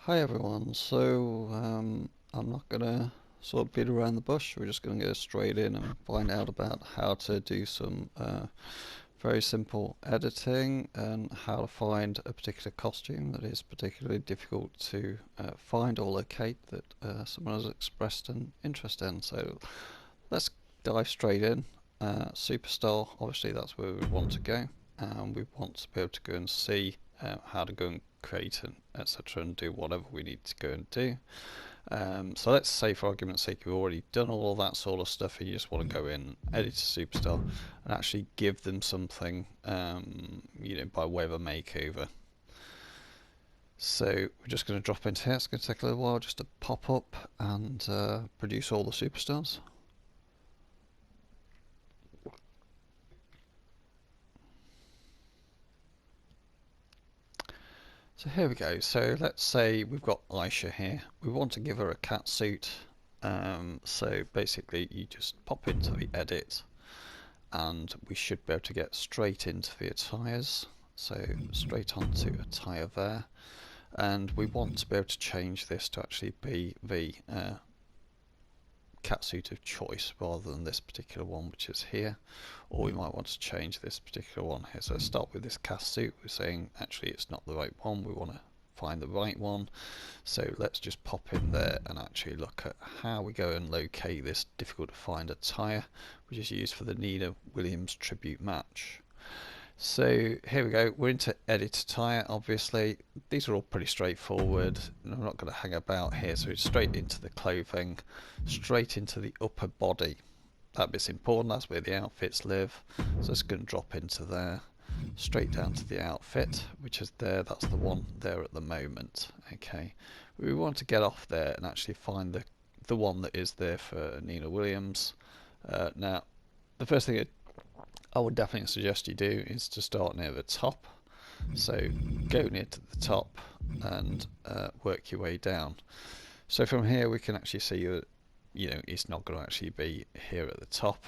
Hi everyone, so I'm not gonna sort of beat around the bush, we're just gonna go straight in and find out about how to do some very simple editing and how to find a particular costume that is particularly difficult to find or locate that someone has expressed an interest in. So let's dive straight in. Superstar, obviously that's where we want to go, and we want to be able to go and see how to go and create and etc. and do whatever we need to go and do. So let's say, for argument's sake, you've already done all of that sort of stuff and you just want to go in, edit a superstar, and actually give them something, by way of a makeover. So we're just going to drop into here. It's going to take a little while just to pop up and produce all the superstars. So here we go. So let's say we've got Aisha here. We want to give her a cat suit. So basically you just pop into the edit and we should be able to get straight into the attires. So straight onto attire there. And we want to be able to change this to actually be the catsuit of choice rather than this particular one which is here, or we might want to change this particular one here. So let's start with this catsuit. We're saying actually it's not the right one, we want to find the right one. So let's just pop in there and actually look at how we go and locate this difficult to find attire which is used for the Nina Williams tribute match. So here we go, we're into edit attire. Obviously these are all pretty straightforward and I'm not going to hang about here, so it's straight into the clothing, straight into the upper body. That bit's important, that's where the outfits live, so it's going to drop into there, straight down to the outfit which is there. That's the one there at the moment. Okay, we want to get off there and actually find the one that is there for Nina Williams. Now the first thing I would definitely suggest you do is to start near the top. So go near to the top and work your way down. So from here we can actually see that it's not going to actually be here at the top,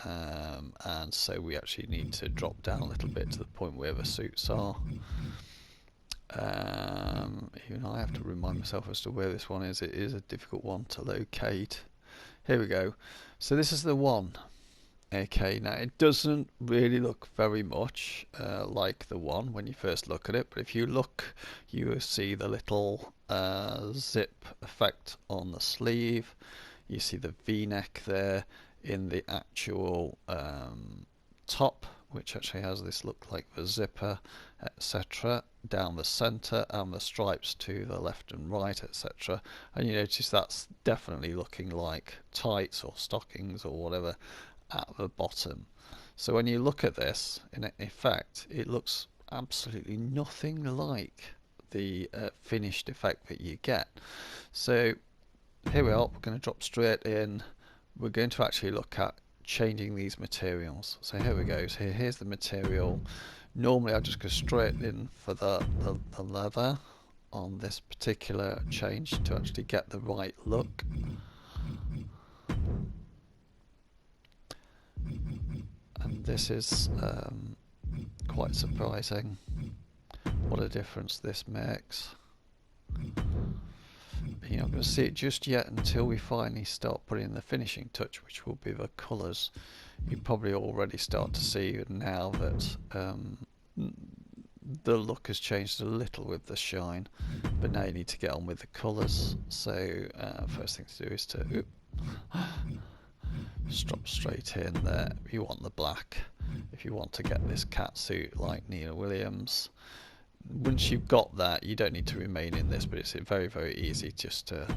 and so we actually need to drop down a little bit to the point where the suits are. Even I have to remind myself as to where this one is. It is a difficult one to locate. Here we go. So this is the one. Okay, now it doesn't really look very much like the one when you first look at it, but if you look you will see the little zip effect on the sleeve. You see the V-neck there in the actual top, which actually has this look like the zipper, etc. down the center, and the stripes to the left and right, etc. And you notice that's definitely looking like tights or stockings or whatever at the bottom. So when you look at this, in effect it looks absolutely nothing like the finished effect that you get. So here we are, we're going to drop straight in. We're going to actually look at changing these materials. So here we go. So here's the material. Normally I just go straight in for the leather on this particular change to actually get the right look. And this is quite surprising what a difference this makes. You're not going to see it just yet until we finally start putting in the finishing touch, which will be the colours. You probably already start to see now that the look has changed a little with the shine, but now you need to get on with the colours. So first thing to do is to just drop straight in there. If you want the black, if you want to get this catsuit like Nina Williams, once you've got that you don't need to remain in this, but it's very, very easy just to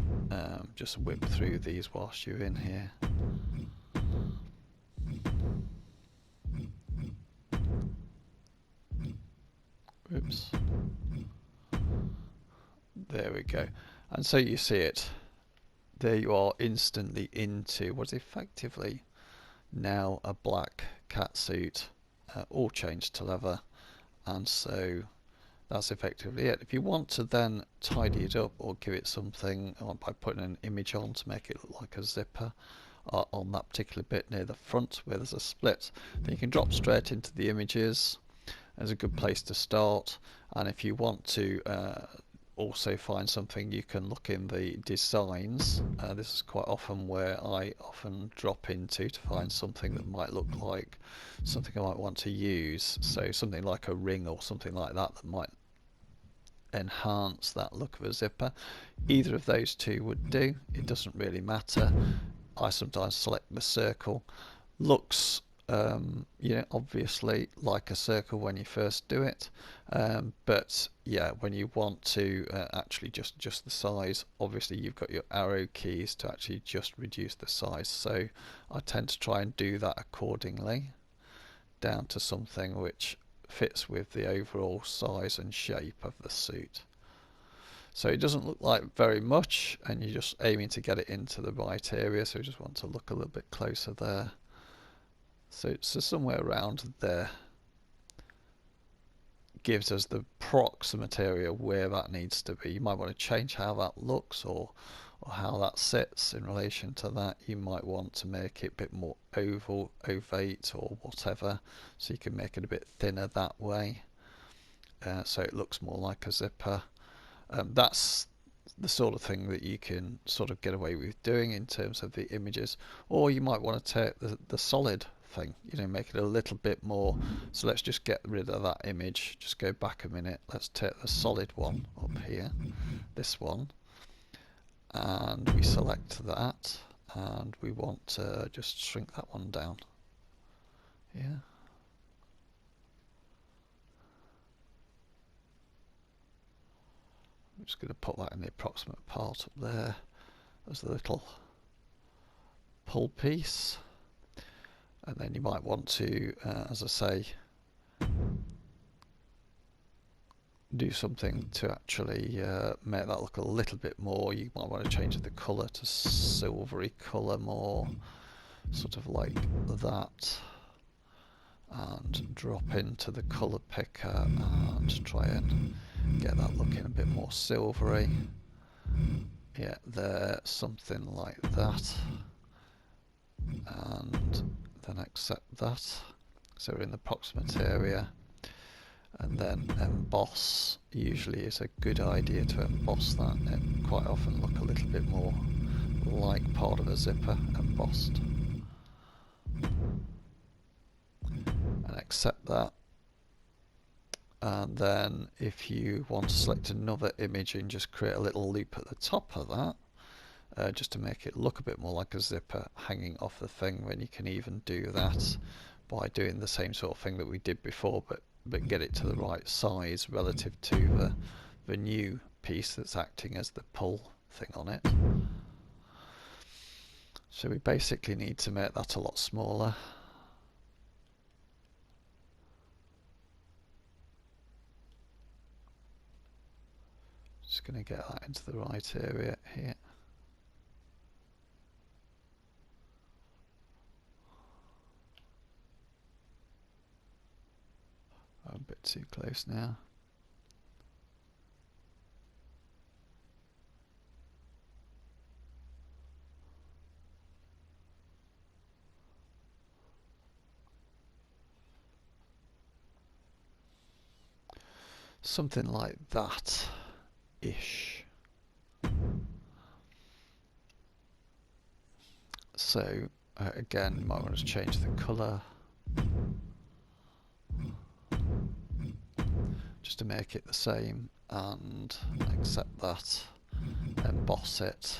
just whip through these whilst you're in here. Oops. There we go. And so you see it. There you are, instantly into what's effectively now a black catsuit, all changed to leather, and so that's effectively it. If you want to then tidy it up or give it something by putting an image on to make it look like a zipper on that particular bit near the front where there's a split, then you can drop straight into the images as a good place to start. And if you want to also find something, you can look in the designs. This is quite often where I often drop into to find something that might look like something I might want to use. So something like a ring or something like that that might enhance that look of a zipper. Either of those two would do, it doesn't really matter. I sometimes select the circle. Looks obviously like a circle when you first do it, but yeah, when you want to actually just adjust the size, obviously you've got your arrow keys to actually just reduce the size. So I tend to try and do that accordingly down to something which fits with the overall size and shape of the suit. So it doesn't look like very much, and you're just aiming to get it into the right area, so you just want to look a little bit closer there. So somewhere around there gives us the approximate area where that needs to be. You might want to change how that looks or how that sits in relation to that. You might want to make it a bit more oval, ovate or whatever, so you can make it a bit thinner that way, so it looks more like a zipper. That's the sort of thing that you can sort of get away with doing in terms of the images. Or you might want to take the solid thing, make it a little bit more. So let's just get rid of that image, just go back a minute. Let's take the solid one up here, this one, and we select that, and we want to just shrink that one down. Yeah. I'm just going to put that in the approximate part up there as the little pull piece. And then you might want to, as I say, do something to actually make that look a little bit more. You might want to change the colour to silvery colour more, sort of like that, and drop into the colour picker and try and get that looking a bit more silvery. Yeah, there, something like that, and then accept that. So we're in the approximate area, and then emboss usually is a good idea to emboss that. It quite often look a little bit more like part of a zipper embossed. And accept that. And then if you want to select another image and just create a little loop at the top of that, just to make it look a bit more like a zipper hanging off the thing, when you can even do that by doing the same sort of thing that we did before, but get it to the right size relative to the new piece that's acting as the pull thing on it. So we basically need to make that a lot smaller. Just going to get that into the right area here. I'm a bit too close now. Something like that-ish. So again, you might want to change the colour just to make it the same, and accept that, emboss it.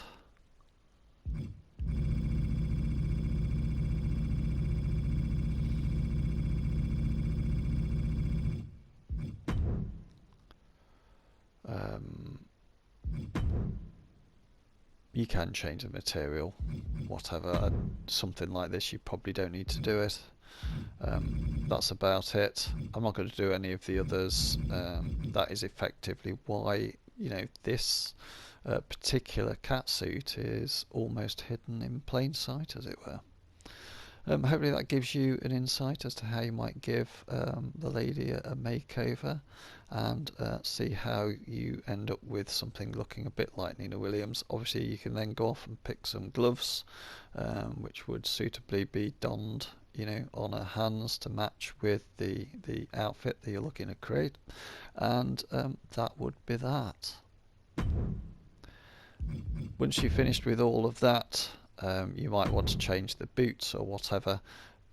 You can change the material, whatever. Something like this, you probably don't need to do it. That's about it. I'm not going to do any of the others. That is effectively why, this particular catsuit is almost hidden in plain sight, as it were. Hopefully that gives you an insight as to how you might give the lady a makeover, and see how you end up with something looking a bit like Nina Williams. Obviously you can then go off and pick some gloves which would suitably be donned on her hands to match with the outfit that you're looking to create, and that would be that. Once you've finished with all of that, you might want to change the boots or whatever.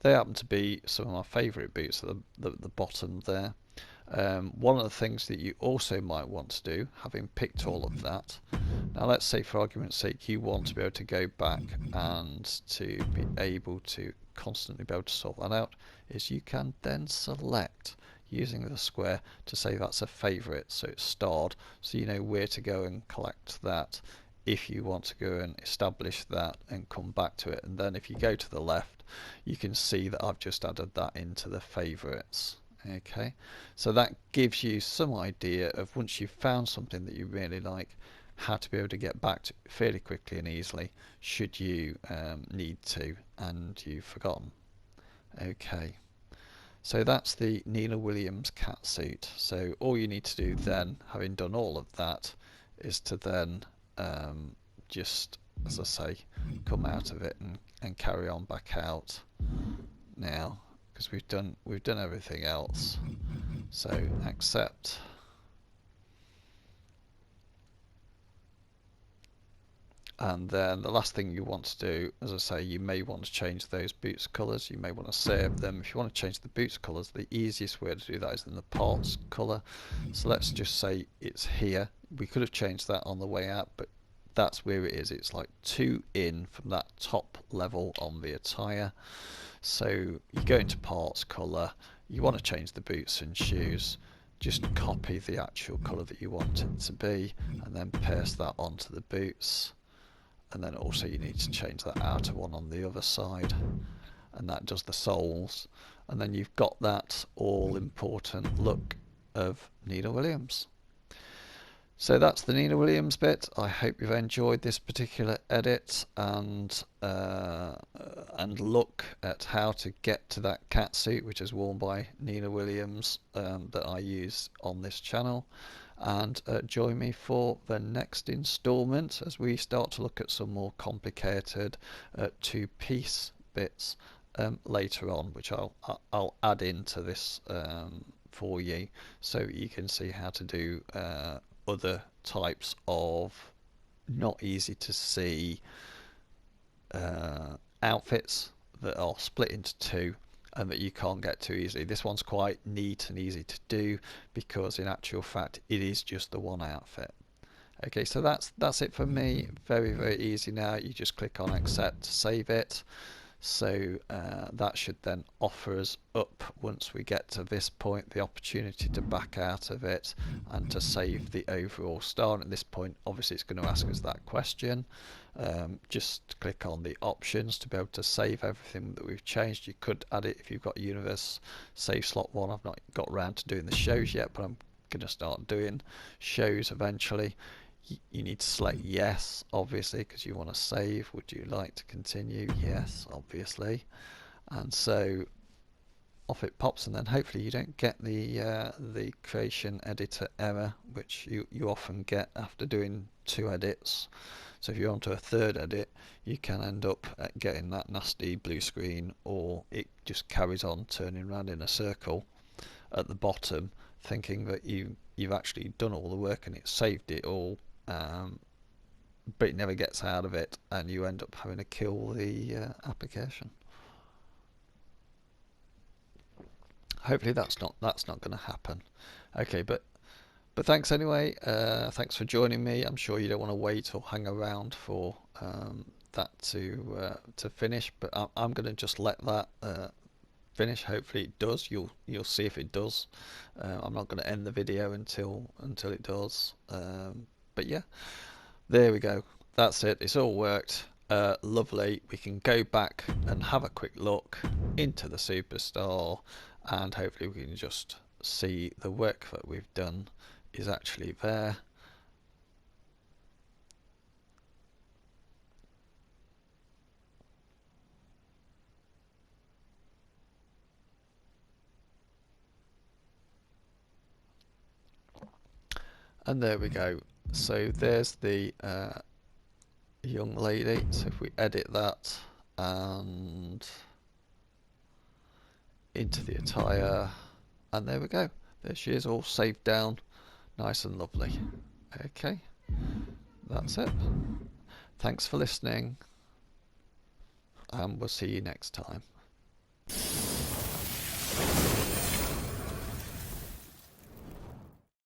They happen to be some of my favourite boots at the bottom there. One of the things that you also might want to do, having picked all of that, now let's say for argument's sake you want to be able to go back and to be able to constantly be able to sort that out, is you can then select using the square to say that's a favourite, so it's starred, so you know where to go and collect that if you want to go and establish that and come back to it. And then if you go to the left, you can see that I've just added that into the favourites. Okay, so that gives you some idea of, once you've found something that you really like, how to be able to get back to it fairly quickly and easily should you need to and you've forgotten. Okay, so that's the Nina Williams catsuit. So all you need to do then, having done all of that, is to then just, as I say, come out of it and carry on back out now, because we've done everything else. So accept, and then the last thing you want to do, as I say, you may want to change those boots colours. You may want to save them. If you want to change the boots colours, the easiest way to do that is in the parts colour. So let's just say it's here. We could have changed that on the way out, but that's where it is. It's like 2 in from that top level on the attire. So you go into parts colour, you want to change the boots and shoes, just copy the actual colour that you want it to be and then paste that onto the boots. And then also you need to change that outer one on the other side, and that does the soles. And then you've got that all important look of Nina Williams. So that's the Nina Williams bit. I hope you've enjoyed this particular edit and look at how to get to that catsuit, which is worn by Nina Williams, that I use on this channel. And join me for the next installment as we start to look at some more complicated two-piece bits later on, which I'll add into this for you, so you can see how to do other types of not easy to see outfits that are split into two and that you can't get too easily. This one's quite neat and easy to do because in actual fact it is just the one outfit. Okay, so that's it for me. Very, very easy now. You just click on accept to save it. So that should then offer us up, once we get to this point, the opportunity to back out of it and to save the overall star. And at this point, obviously, it's going to ask us that question. Just click on the options to be able to save everything that we've changed. You could add it if you've got Universe Save Slot 1. I've not got around to doing the shows yet, but I'm going to start doing shows eventually. You need to select yes, obviously, because you want to save. Would you like to continue? Yes, obviously. And so off it pops, and then hopefully you don't get the creation editor error, which you often get after doing 2 edits. So if you're onto a 3rd edit, you can end up getting that nasty blue screen, or it just carries on turning around in a circle at the bottom, thinking that you've actually done all the work and it saved it all. But it never gets out of it, and you end up having to kill the application. Hopefully that's not going to happen. Okay, but thanks anyway. Thanks for joining me. I'm sure you don't want to wait or hang around for that to finish, but I'm going to just let that finish. Hopefully it does. You'll see if it does. I'm not going to end the video until it does. But yeah, there we go. That's it. It's all worked. Lovely. We can go back and have a quick look into the Superstar, and hopefully we can just see the work that we've done is actually there. And there we go. So there's the young lady. So if we edit that and into the attire, and there we go. There she is, all saved down, nice and lovely. Okay, that's it. Thanks for listening, and we'll see you next time.